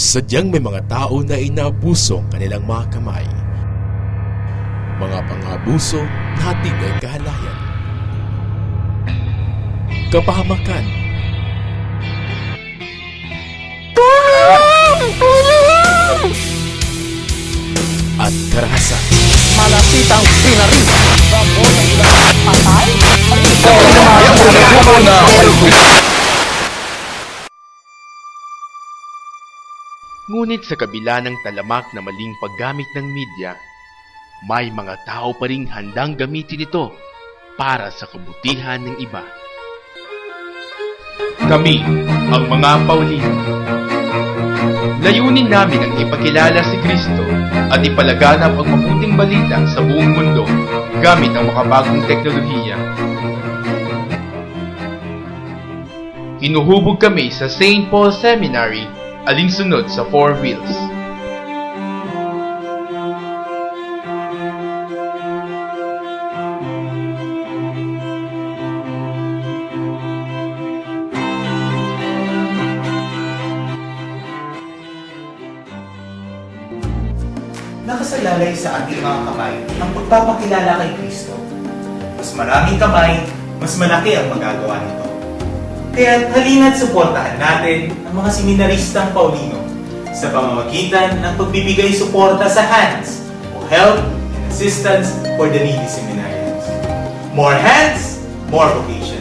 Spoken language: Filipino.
Sadyang may mga tao na inaabuso ang kanilang mga kamay. Mga pang-abuso na hatid ay kahalayan, kapahamakan, at karahasan. Malapit ang pinarin. Babo na ilang patay. Ngunit sa kabila ng talamak na maling paggamit ng media, may mga tao pa ring handang gamitin ito para sa kabutihan ng iba. Kami, ang mga Paulino. Layunin namin ang ipakilala si Kristo at ipalaganap ang mabuting balita sa buong mundo gamit ang makabagong teknolohiya. Hinuhubog kami sa St. Paul Seminary, alinsunod sa Four Wheels. Nakasalalay sa ating mga kamay ang pagpapakilala kay Kristo. Mas maraming kamay, mas malaki ang magagawa nito. Kaya halina't suportahan natin ang mga seminaristang Paulino sa pamamagitan ng pagbibigay suporta sa hands o help and assistance for the needy seminarians. More hands, more vocation.